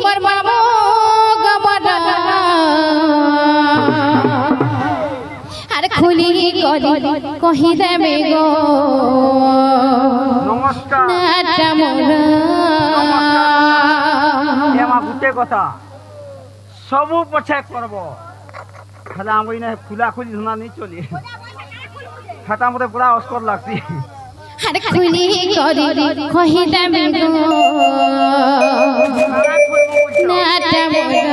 মোর বাবু গবরা আর খুলি করি কহি দেবে গো নমস্কার নাটা মোরা এমা গুটে কথা সবু পছে করব খালি আমি না খুলা খুলি ধুনা নি চলি খাতা মতে পুরা অস্কর লাগছি আর খুলি করি কহি দেবে গো নাটা মোরা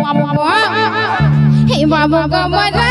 বাবা হে বাবা গবরা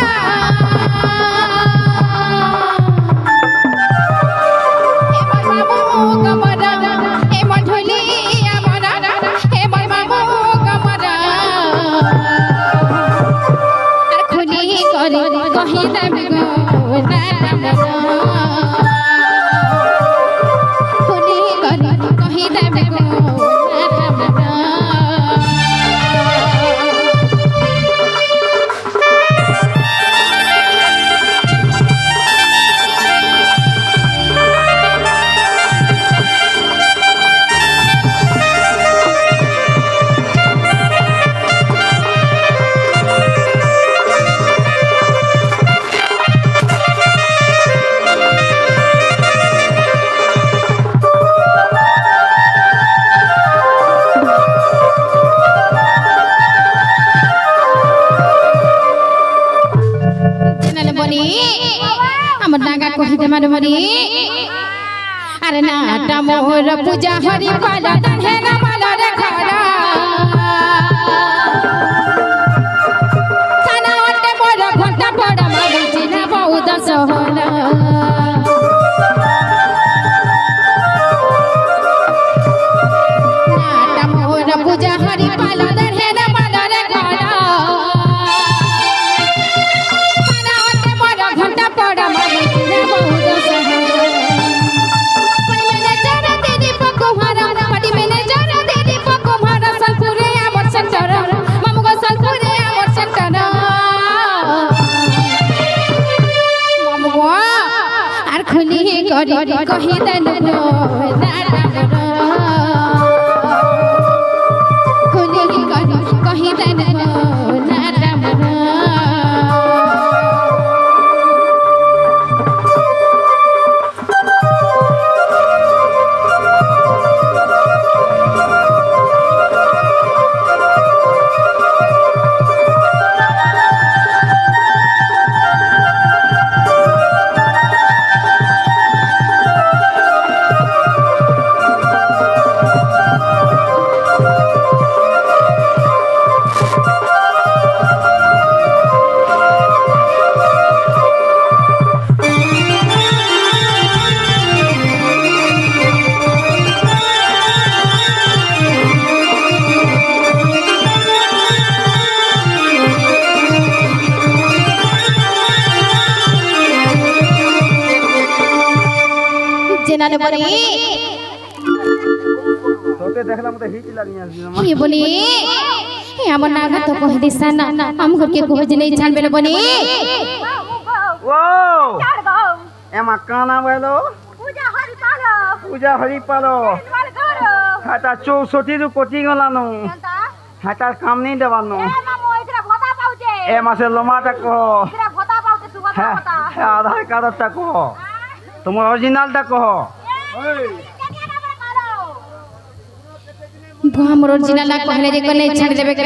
আমার নাগা কহিতে মারমরি আরে নাটা মোর পূজা হরি পালা হে না মালা রে খারা থানা ওটে বড় ঘন্টা বড় মাগুজি না বহুত সহলা নাটা মোর পূজা হরি পালা হে না মালা রে খারা করি কহি দেন খুলি করি কহি দেন জেনারে বলি তোতে দেখলাম তো হিচলা নিয়ে আসলাম কি বলি আমার নাগা তো কহ দিছা না আমগো কে খোঁজ নেই ছাড়বে না বলি ও এমা কানা বলো পূজা হরি পালো হাতা 64 কোটি গলানো হাতার কাম নেই দেবানো এ মাসে লমাটা কহ হ্যাঁ আধার কার্ডটা কহ তোমার অরিজিনালটা কহ আমার অরিজিনাল না কহলে যে কোনে ছাড় দেবে কে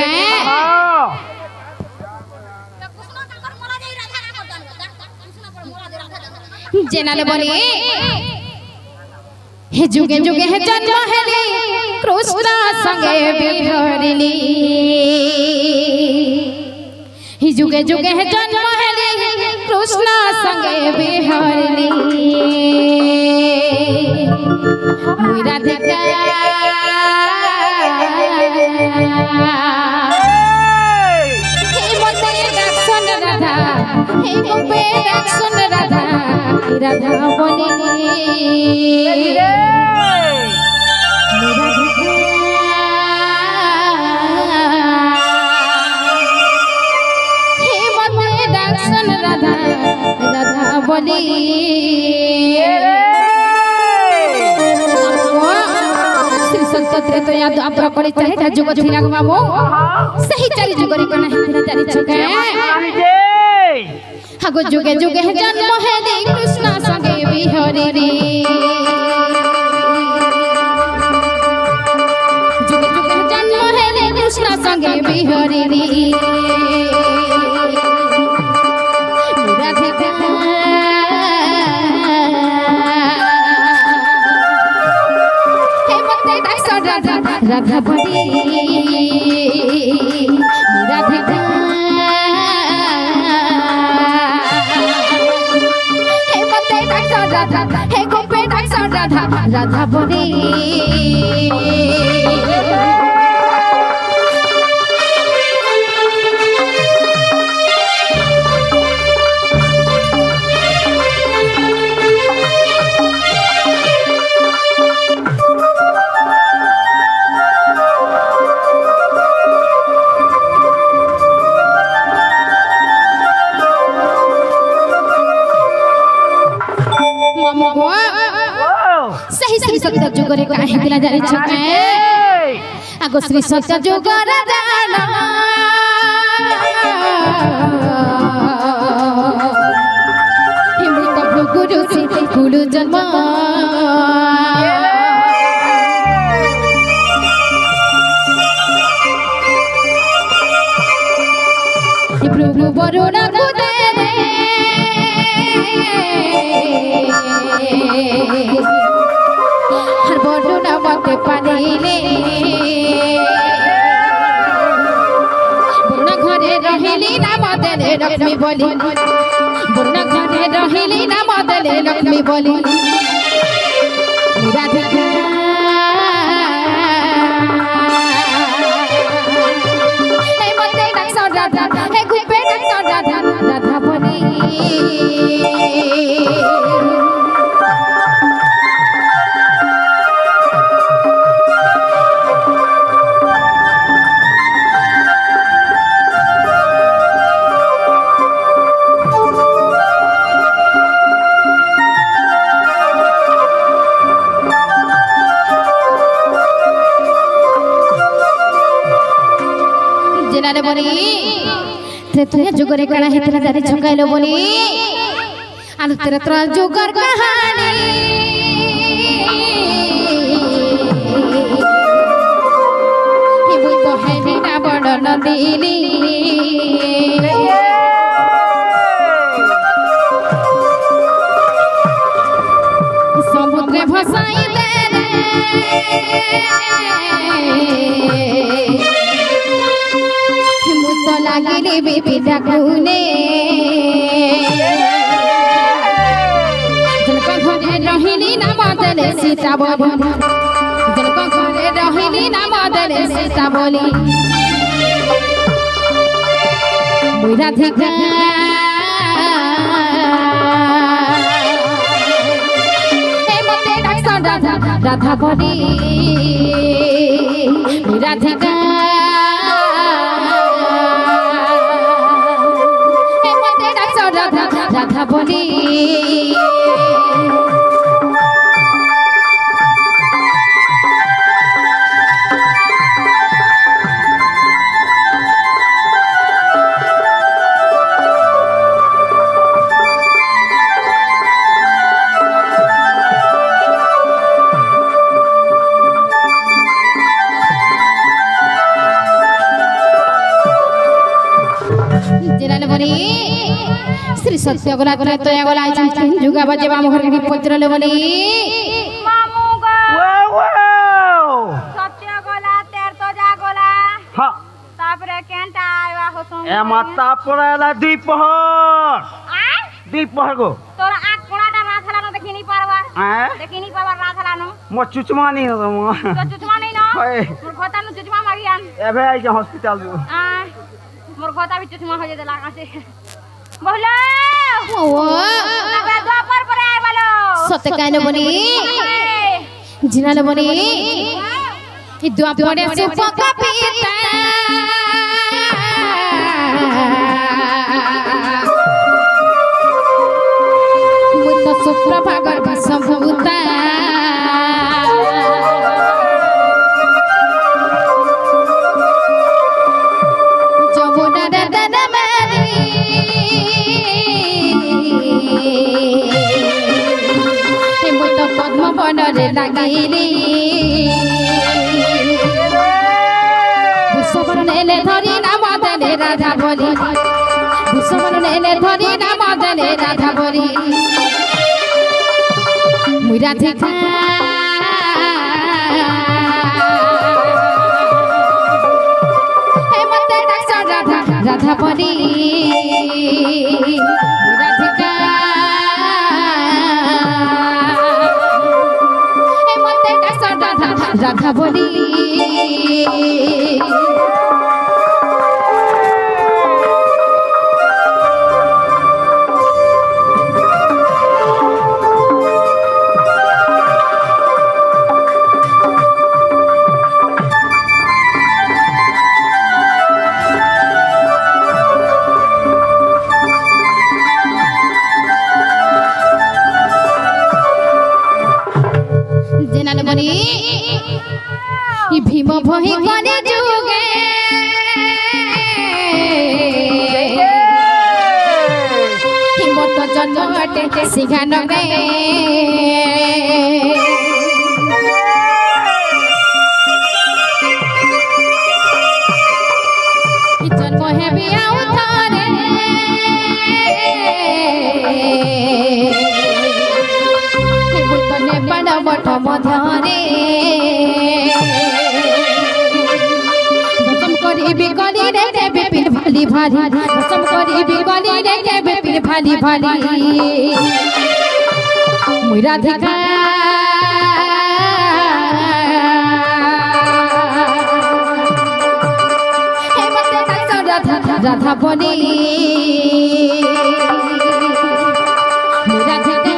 জেনালে বলি হে যুগে যুগে হে জন্ম হেলি কৃষ্ণ সঙ্গে বিহরিলি হে যুগে যুগে হে জন্ম হেলি কৃষ্ণ সঙ্গে বিহরিলি মুই রাধিকা হে মতে ডাকছন রাধা হে গোপে ডাকছন রাধা রাধা বলিনি হে মতে ডাকছন রাধা রাধা বলি ଦ୍ୱାପର କଳି ଚାରିଟା ଯୁଗ ଥିଲା ଗো ବାବୁ ସେହି ଚାରି ଯୁଗରେ କଣ ହେଇଥିଲା ଚାରି ଛକା ହାଗো ଯୁগে ଯୁগে ଜନ୍ମ ହେଲେ କୃଷ୍ଣ ସଙ୍ଗେ ବିହରି ରେ ଯୁগে ଯୁগে ଜନ୍ମ ହେଲେ କୃଷ୍ଣ ସଙ୍ଗେ ବିହରି ରେ राधा बड़ी राधा हे मते डाक्टर राधा हे गोपे डाक्टर राधा राधा बड़ी सत्य जुगरे काहे पिला जारी छके आगो श्री सत्य जुगर जाना हिमृत गुरु से गुरु जन्म प्रभु वरुण गुदे हर बरुणा मते पानिले बरुणा घरे रहिली नाम देले लक्ष्मी बोली बरुणा घरे रहिली नाम देले लक्ष्मी बोली राधिका हे मते डाक्टर राधा हे गुपे डाक्टर राधा राधा बोली रे बोली त्रेतया जुगरे काना हेतला जारी छकाइलो बोली आलु त्रेतया जुगर कहानी हे बोई तो है बिना बड़ नदीनी समुद्रे भसाई दे लागिले बेबीटा कुने जनका घरे रहिली नाम देले सीता बोली जनका घरे रहिली नाम देले सीता बोली राधिका हे मते डाक्टर राधा राधा बोली राधिका राधा बोली श्री सत्य गला करे तो गला जुगा बजे मामू घर के पत्र ले बोली मामू गो वाओ सत्य गला तेर तो जा गला हां तापरे केंटा आया हो तुम ए माता पराला दीपहर गो तोर आंख कोणाटा राथला न देखिनी पारवा देखिनी पारवा राथला न मो चुचमा नहीं हो तो चुचमा नहीं न मोर खोता न चुचमा मारियान एबे आई के हॉस्पिटल जो मोर खोता भी चुचमा हो जे लागा से बोलो ओ लगा दोपहर पर आए बोलो सत्य काने बोली जिनाले बोली ई द्वापरे से पका पीता मुत सुप्रभागर विषमभूता লাগিলি দুঃসমন এলে ধরি নাম দেলে রাধা বলি দুঃসমন এলে ধরি নাম দেলে রাধা বলি মুই রাধিকা হে মতে ডাকছ রাধা রাধা বলি রাধিকা হে মতে ডাকছ রাধা রাধা বলি ভীম ভহি করে যুগে হিমত জন্মটে সিংহানগে জন্ম হেবি আউ থরে হিমতনে বড় বট মধরে করি রে দেবে পিন ভালি ভালি সব করি করি রে দেবে পিন ভালি ভালি মুই রাধিকা হে মতে ডাকছ রাধা রাধা বলি মুই রাধিকা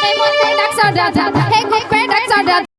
হে মতে ডাকছ রাধা